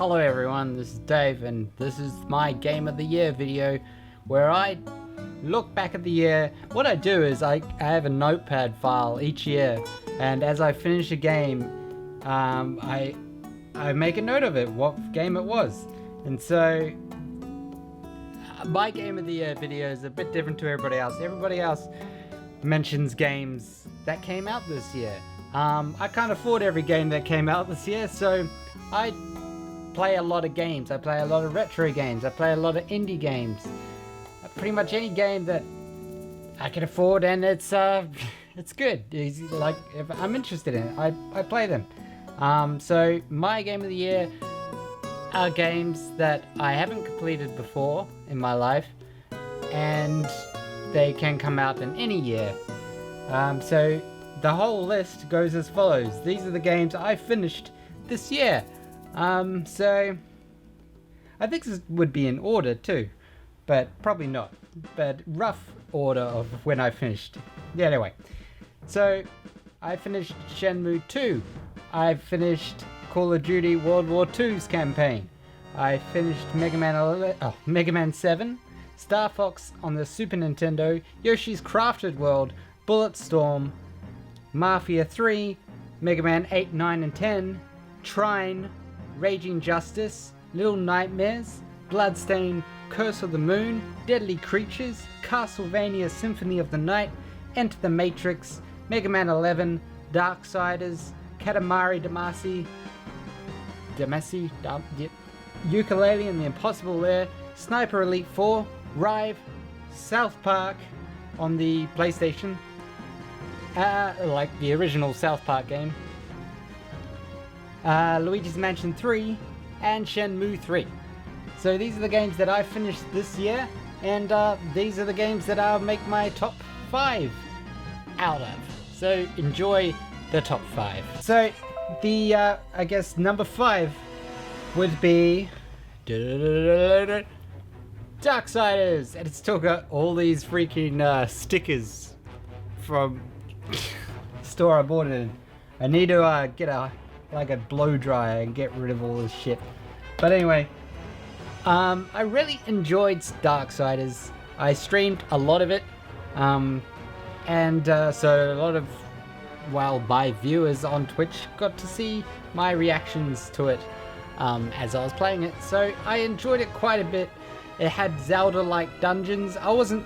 Hello everyone, this is Dave and this is my Game of the Year video where I look back at the year. What I do is I have a notepad file each year, and as I finish a game, I make a note of it, what game it was. And so my Game of the Year video is a bit different to everybody else. Everybody else mentions games that came out this year. I can't afford every game that came out this year, so I play a lot of games. I play a lot of retro games. I play a lot of indie games. Pretty much any game that I can afford, and it's good. It's like, if I'm interested in it, I play them. So my Game of the Year are games that I haven't completed before in my life, and they can come out in any year. So the whole list goes as follows. These are the games I finished this year. So I think this would be in order too, but probably not. But rough order of when I finished. Yeah, anyway. So I finished Shenmue II. I finished Call of Duty World War II's campaign. I finished Mega Man 7, Star Fox on the Super Nintendo, Yoshi's Crafted World, Bulletstorm, Mafia 3, Mega Man 8, 9 and 10, Trine, Raging Justice, Little Nightmares, Bloodstain, Curse of the Moon, Deadly Creatures, Castlevania Symphony of the Night, Enter the Matrix, Mega Man 11, Darksiders, Katamari Damacy, Ukulele and the Impossible Lair, Sniper Elite 4, Rive, South Park on the PlayStation, like the original South Park game, Luigis Mansion 3, and Shenmue 3. So these are the games that I finished this year, and these are the games that I'll make my top 5 out of. So enjoy the top 5. So the, I guess number 5 would be Darksiders, and it's still got all these freaking stickers from the store I bought it in. I need to get a blow dryer and get rid of all this shit. But anyway, I really enjoyed Darksiders. I streamed a lot of it, so a lot of my viewers on Twitch got to see my reactions to it as I was playing it. So I enjoyed it quite a bit. It had Zelda-like dungeons. I wasn't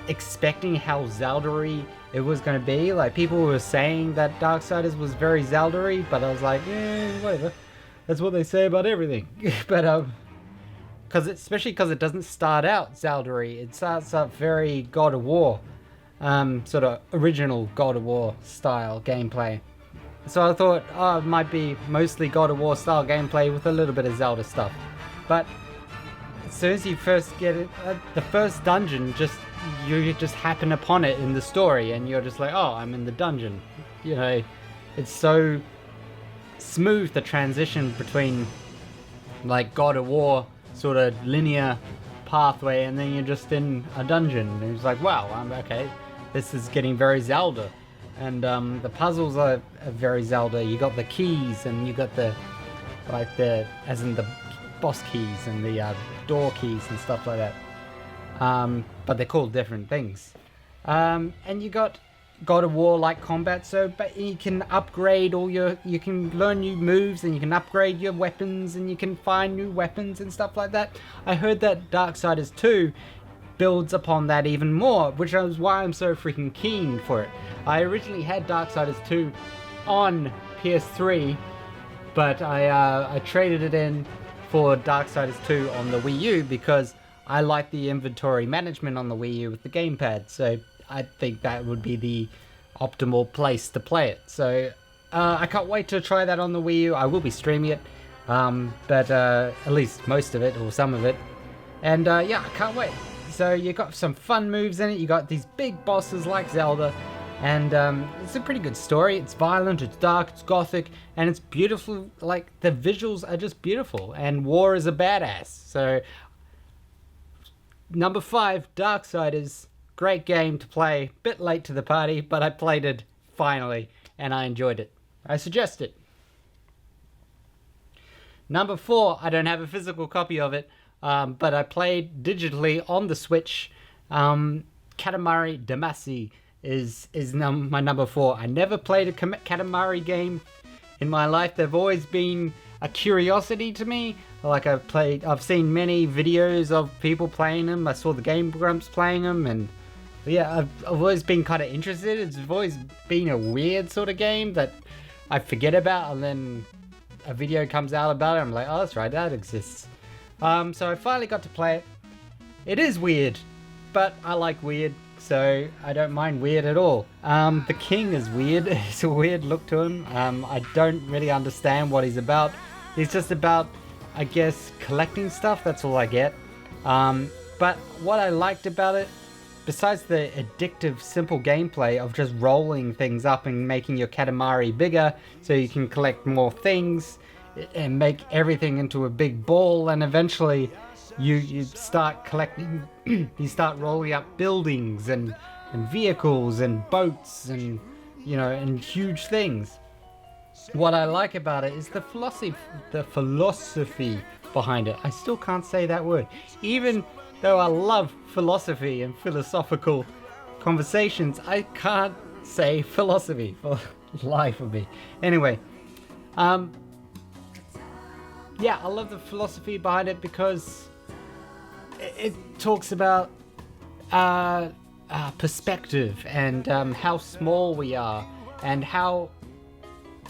expecting how Zelda-y it was going to be. Like, people were saying that Darksiders was very Zelda-y, but I was like, whatever. That's what they say about everything. But especially because it doesn't start out Zelda-y. It starts up very God of War, sort of original God of War style gameplay. So I thought, it might be mostly God of War style gameplay with a little bit of Zelda stuff. But as soon as you first get it, the first dungeon, you just happen upon it in the story, and you're just like, oh, I'm in the dungeon. You know, it's so smooth, the transition between like God of War sort of linear pathway, and then you're just in a dungeon, and it's like, wow, okay, this is getting very Zelda. And the puzzles are very Zelda. You got the keys, and you got the as in the boss keys and the door keys and stuff like that. But they're called different things. And you got God of War like combat, but you can upgrade you can learn new moves, and you can upgrade your weapons, and you can find new weapons and stuff like that. I heard that Darksiders 2 builds upon that even more, which is why I'm so freaking keen for it. I originally had Darksiders 2 on PS3, but I traded it in for Darksiders 2 on the Wii U because I like the inventory management on the Wii U with the gamepad, so I think that would be the optimal place to play it. So I can't wait to try that on the Wii U. I will be streaming it, but at least most of it, or some of it. And yeah, I can't wait. So you got some fun moves in it, you got these big bosses like Zelda, and it's a pretty good story. It's violent, it's dark, it's gothic, and it's beautiful. Like, the visuals are just beautiful, and War is a badass. So number 5, Darksiders. Great game to play. Bit late to the party, but I played it finally, and I enjoyed it. I suggest it. Number 4, I don't have a physical copy of it, but I played digitally on the Switch. Katamari Damacy is my number 4. I never played a Katamari game in my life. They've always been a curiosity to me. Like I've seen many videos of people playing them. I saw the Game Grumps playing them, and yeah, I've always been kind of interested. It's always been a weird sort of game that I forget about, and then a video comes out about it. I'm like, oh, that's right, that exists. So I finally got to play it. It is weird, but I like weird, so I don't mind weird at all. The king is weird. It's a weird look to him. I don't really understand what he's about. He's just about, I guess, collecting stuff. That's all I get. But what I liked about it, besides the addictive, simple gameplay of just rolling things up and making your Katamari bigger so you can collect more things and make everything into a big ball, and eventually you start collecting, you start rolling up buildings and vehicles and boats and, you know, and huge things. What I like about it is the philosophy behind it. I still can't say that word. Even though I love philosophy and philosophical conversations, I can't say philosophy for the life of me. Anyway, yeah, I love the philosophy behind it because it talks about perspective and how small we are and how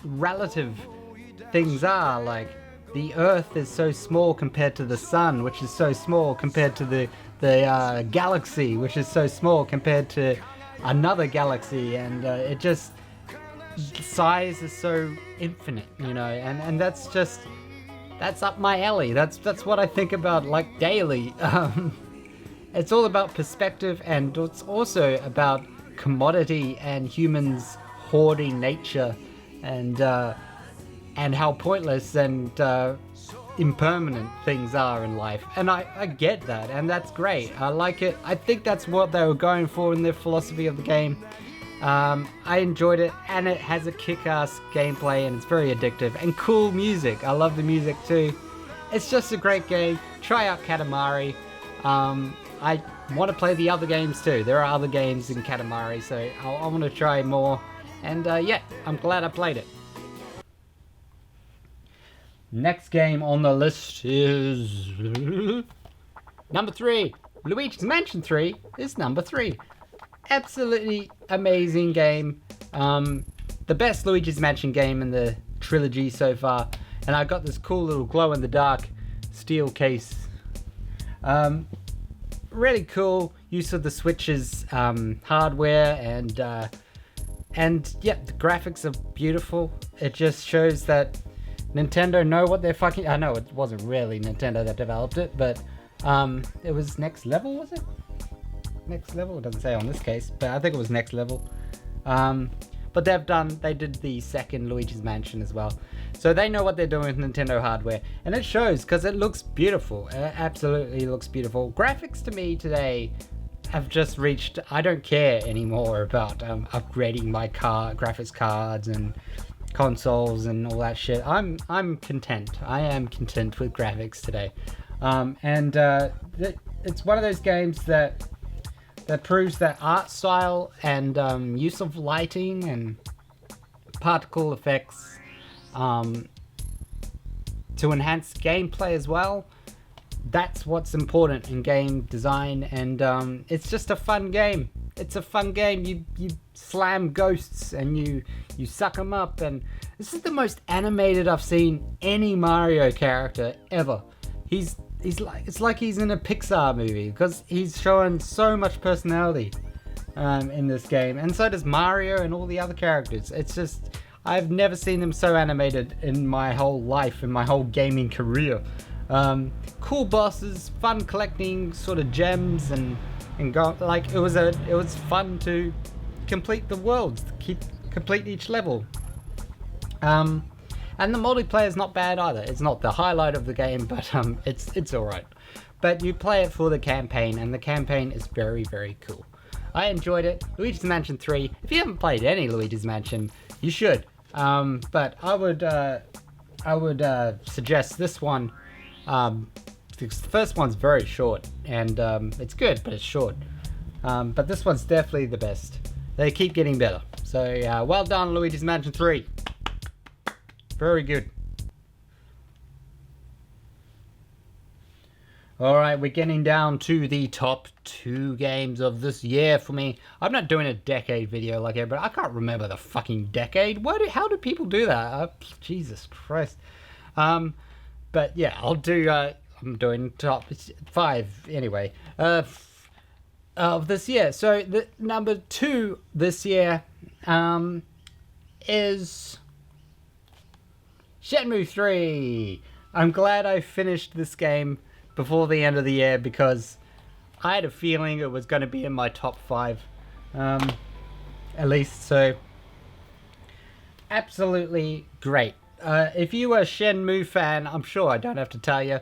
relative things are. Like, the Earth is so small compared to the sun, which is so small compared to the galaxy, which is so small compared to another galaxy, and it just, size is so infinite, you know, and that's up my alley. That's what I think about, like, daily. It's all about perspective, and it's also about commodity and humans hoarding nature, and how pointless and impermanent things are in life. And I get that, and that's great. I like it. I think that's what they were going for in their philosophy of the game. I enjoyed it, and it has a kick-ass gameplay, and it's very addictive, and cool music. I love the music too. It's just a great game. Try out Katamari. I want to play the other games too. There are other games in Katamari, so I want to try more. And yeah, I'm glad I played it. Next game on the list is number 3. Luigis Mansion 3 is number 3. Absolutely amazing game. The best Luigis Mansion game in the trilogy so far. And I got this cool little glow-in-the-dark steel case. Really cool use of the Switch's hardware, and yeah, the graphics are beautiful. It just shows that Nintendo know what they're fucking... I know it wasn't really Nintendo that developed it, but it was Next Level, was it? Next Level? It doesn't say on this case, but I think it was Next Level. But they did the second Luigi's Mansion as well. So they know what they're doing with Nintendo hardware. And it shows, because it looks beautiful. It absolutely looks beautiful. Graphics to me today have just reached... I don't care anymore about upgrading my graphics cards and consoles and all that shit. I'm content. I am content with graphics today. It's one of those games that proves that art style and use of lighting and particle effects to enhance gameplay as well. That's what's important in game design, and it's just a fun game. It's a fun game. You slam ghosts and you suck them up, and this is the most animated I've seen any Mario character ever. It's like he's in a Pixar movie, because he's showing so much personality in this game, and so does Mario and all the other characters. It's just, I've never seen them so animated in my whole life, in my whole gaming career. Cool bosses, fun collecting sort of gems, and go, like, it was fun to complete the worlds, complete each level. And the multiplayer is not bad either. It's not the highlight of the game, but it's alright. But you play it for the campaign, and the campaign is very, very cool. I enjoyed it. Luigi's Mansion 3. If you haven't played any Luigi's Mansion, you should. But I would I would suggest this one. The first one's very short, and it's good, but it's short. But this one's definitely the best. They keep getting better. So well done, Luigis Mansion 3. Very good. Alright, we're getting down to the top 2 games of this year for me. I'm not doing a decade video like it, but I can't remember the fucking decade. How do people do that? Jesus Christ. But yeah, I'll do, I'm doing top 5 anyway, of this year. So the number 2 this year, is Shenmue 3. I'm glad I finished this game before the end of the year because I had a feeling it was going to be in my top 5, at least. So absolutely great. If you were a Shenmue fan, I'm sure I don't have to tell you,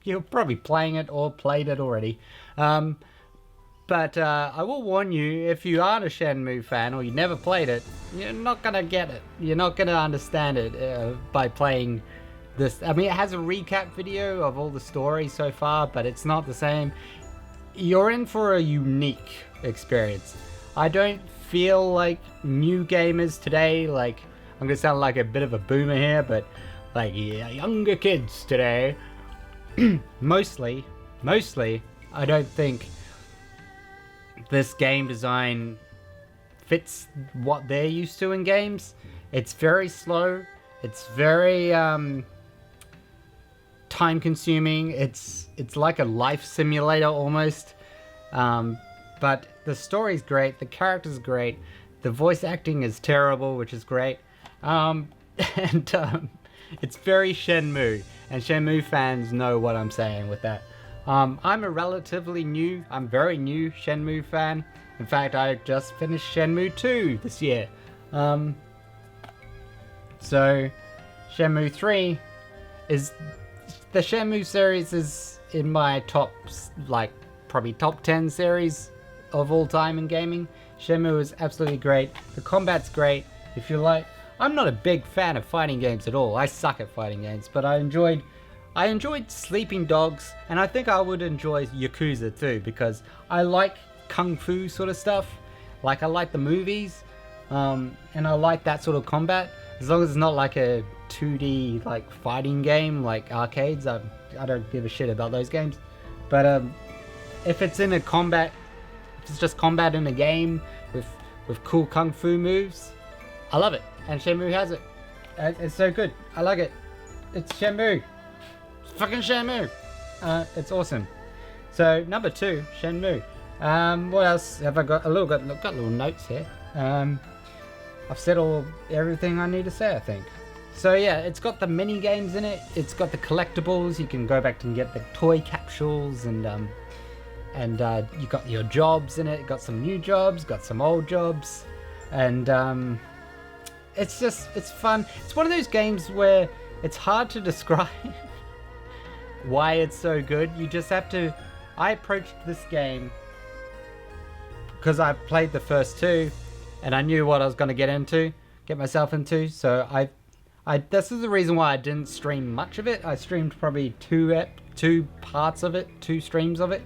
you're probably playing it or played it already. But I will warn you, if you aren't a Shenmue fan or you never played it, you're not going to get it. You're not going to understand it by playing this. I mean, it has a recap video of all the stories so far, but it's not the same. You're in for a unique experience. I don't feel like new gamers today, like, I'm going to sound like a bit of a boomer here, but like younger kids today, mostly, I don't think this game design fits what they're used to in games. It's very slow. It's very time consuming. It's like a life simulator almost. But the story's great. The character's great. The voice acting is terrible, which is great. It's very Shenmue, and Shenmue fans know what I'm saying with that. I'm a I'm very new Shenmue fan. In fact, I just finished Shenmue 2 this year. So Shenmue 3 is, the Shenmue series is in my top, like, probably top 10 series of all time in gaming. Shenmue is absolutely great. The combat's great. If you like, I'm not a big fan of fighting games at all. I suck at fighting games, but I enjoyed Sleeping Dogs, and I think I would enjoy Yakuza too, because I like kung fu sort of stuff. Like, I like the movies, and I like that sort of combat. As long as it's not like a 2D like fighting game like arcades, I don't give a shit about those games. But if it's in a combat, if it's just combat in a game with cool kung fu moves, I love it. And Shenmue has it. It's so good. I like it. It's Shenmue. It's fucking Shenmue. It's awesome. So number 2, Shenmue. What else have I got? Got little notes here. I've said everything I need to say, I think. So yeah, it's got the mini games in it. It's got the collectibles. You can go back and get the toy capsules, and you got your jobs in it. Got some new jobs, got some old jobs, and it's fun. It's one of those games where it's hard to describe why it's so good. You just have to. I approached this game because I played the first 2, and I knew what I was going to get myself into. So this is the reason why I didn't stream much of it. I streamed probably 2 parts of it, 2 streams of it.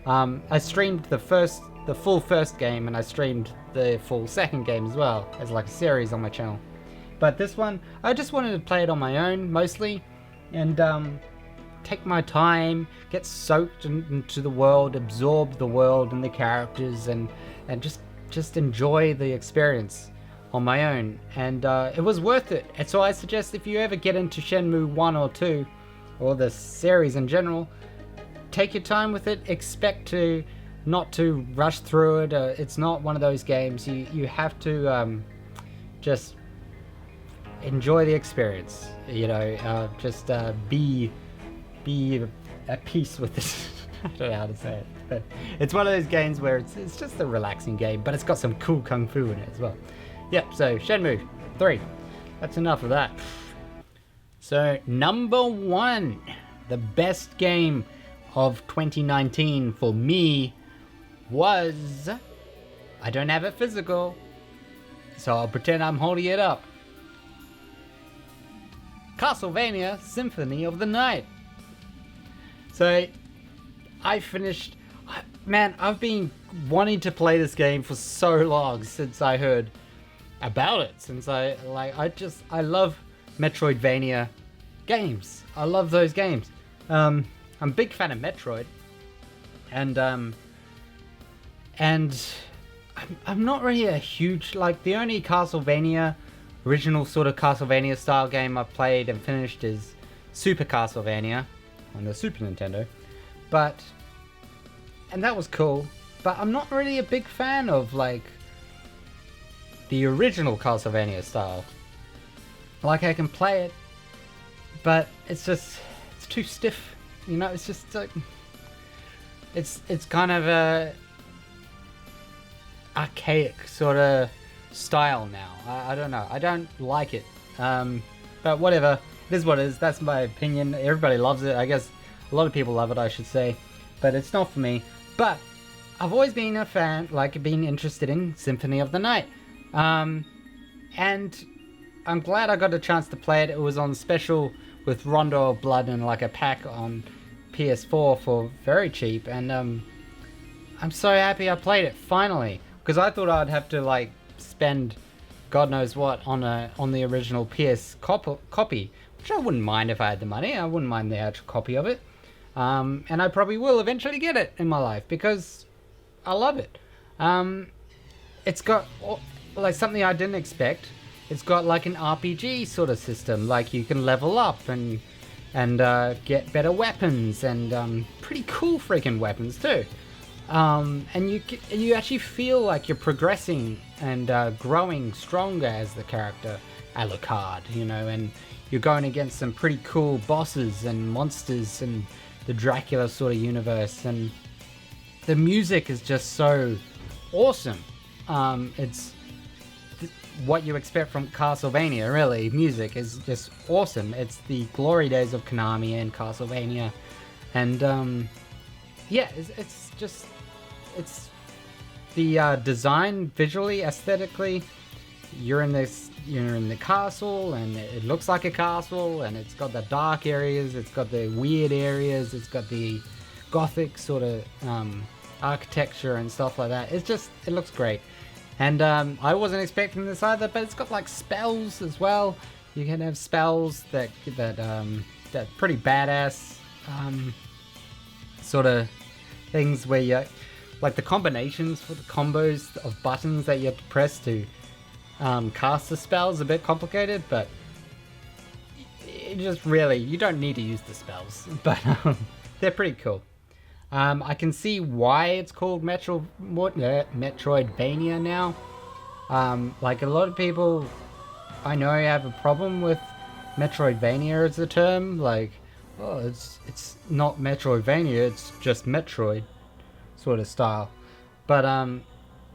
I streamed the full first game, and I streamed the full second game as well, as like a series on my channel. But this one, I just wanted to play it on my own mostly, and take my time, get soaked into the world, absorb the world and the characters, and just enjoy the experience on my own. And it was worth it. And so I suggest, if you ever get into Shenmue 1 or 2, or the series in general, take your time with it. Expect not to rush through it. It's not one of those games. You have to just enjoy the experience. You know, just be at peace with it. I don't know how to say it, but it's one of those games where it's just a relaxing game, but it's got some cool kung fu in it as well. Yep, so Shenmue 3. That's enough of that. So number 1, the best game of 2019 for me was, I don't have it physical, so I'll pretend I'm holding it up. Castlevania Symphony of the Night. So I finished, man, I've been wanting to play this game for so long since I heard about it, since I love Metroidvania games. I love those games. I'm a big fan of Metroid, and I'm not really a huge, like, the only Castlevania, original sort of Castlevania style game I've played and finished is Super Castlevania on the Super Nintendo, and that was cool, but I'm not really a big fan of, like, the original Castlevania style. Like, I can play it, but it's too stiff, you know. It's just like, it's kind of a archaic sort of style now. I don't know. I don't like it. But whatever. It is what it is. That's my opinion. Everybody loves it. I guess a lot of people love it, I should say. But it's not for me. But I've always been a fan, like, been interested in Symphony of the Night. And I'm glad I got a chance to play it. It was on special with Rondo of Blood and like a pack on PS4 for very cheap. And I'm so happy I played it finally. Because I thought I'd have to, like, spend God knows what on the original PS copy, which I wouldn't mind if I had the money. I wouldn't mind the actual copy of it, and I probably will eventually get it in my life because I love it. It's got like something I didn't expect. It's got like an RPG sort of system, like you can level up and get better weapons and pretty cool freaking weapons too. And you actually feel like you're progressing and growing stronger as the character, Alucard, you know, and you're going against some pretty cool bosses and monsters in the Dracula sort of universe, and the music is just so awesome. It's what you expect from Castlevania, really. Music is just awesome. It's the glory days of Konami and Castlevania, and yeah, it's the design visually, aesthetically. You're in the castle, and it looks like a castle, and it's got the dark areas, it's got the weird areas, it's got the gothic sort of architecture and stuff like that. It looks great. And I wasn't expecting this either, but it's got like spells as well. You can have spells that pretty badass sort of things where you, like, the combinations for the combos of buttons that you have to press to cast the spells, a bit complicated, but it just really, you don't need to use the spells, but they're pretty cool. I can see why it's called Metroidvania now. Like, a lot of people I know have a problem with Metroidvania as a term, like, oh, it's not Metroidvania, it's just Metroid sort of style. But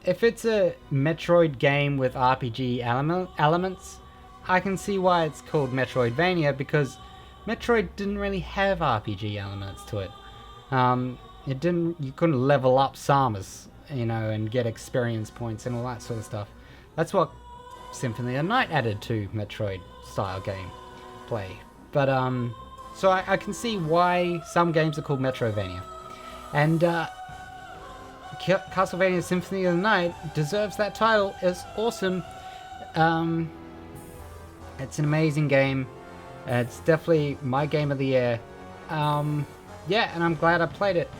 if it's a Metroid game with RPG elements, I can see why it's called Metroidvania, because Metroid didn't really have RPG elements to it. You couldn't level up Samus, you know, and get experience points and all that sort of stuff. That's what Symphony of the Night added to Metroid style game play. But so I can see why some games are called Metroidvania, and Castlevania Symphony of the Night deserves that title. It's awesome. It's an amazing game. It's definitely my game of the year. Yeah, and I'm glad I played it.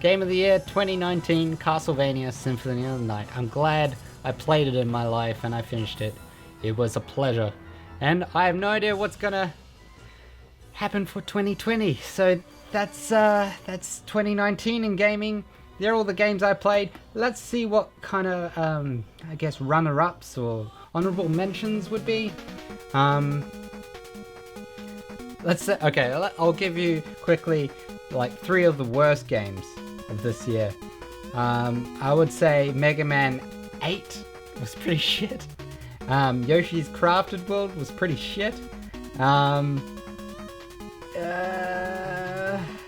Game of the year 2019, Castlevania Symphony of the Night. I'm glad I played it in my life and I finished it. It was a pleasure. And I have no idea what's gonna happen for 2020. So that's 2019 in gaming. They're all the games I played. Let's see what kind of, I guess, runner-ups or honorable mentions would be. Let's say, okay, I'll give you quickly like 3 of the worst games of this year. I would say Mega Man 8 was pretty shit. Yoshi's Crafted World was pretty shit.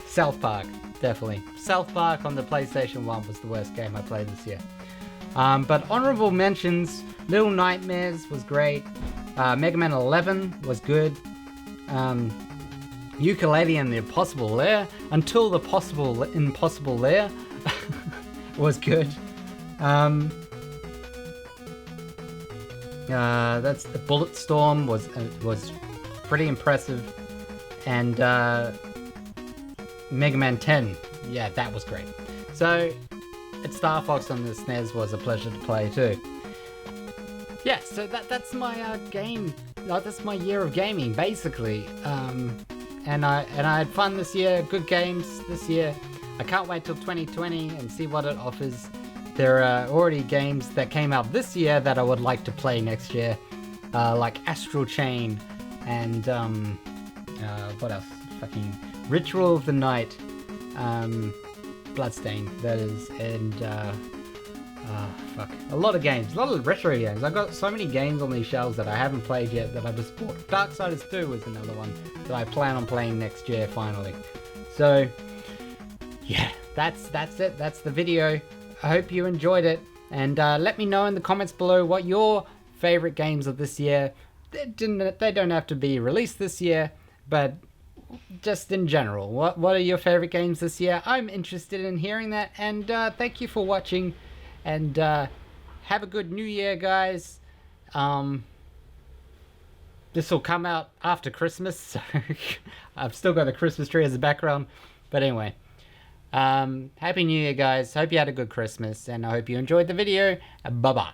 South Park, definitely. South Park on the PlayStation 1 was the worst game I played this year. But honorable mentions, Little Nightmares was great. Mega Man 11 was good. Ukulele and the Impossible Lair, Until the Impossible Lair was good. That's the Bullet Storm was pretty impressive, and Mega Man 10, yeah, that was great. So, Star Fox on the SNES was a pleasure to play too. Yeah, so that's my game. That's my year of gaming, basically. And I had fun this year. Good games this year. I can't wait till 2020 and see what it offers. There are already games that came out this year that I would like to play next year, like Astral Chain and what else? Fucking Ritual of the Night, Bloodstained, that is, and fuck, a lot of games, a lot of retro games. I've got so many games on these shelves that I haven't played yet that I just bought. Darksiders 2 was another one that I plan on playing next year finally. So yeah, that's it. That's the video. I hope you enjoyed it, and let me know in the comments below what your favorite games of this year. They don't have to be released this year, but just in general, what are your favorite games this year? I'm interested in hearing that, and thank you for watching, and have a good new year, guys. This will come out after Christmas, so I've still got the Christmas tree as a background, but anyway. Happy New Year, guys. Hope you had a good Christmas, and I hope you enjoyed the video. Bye-bye.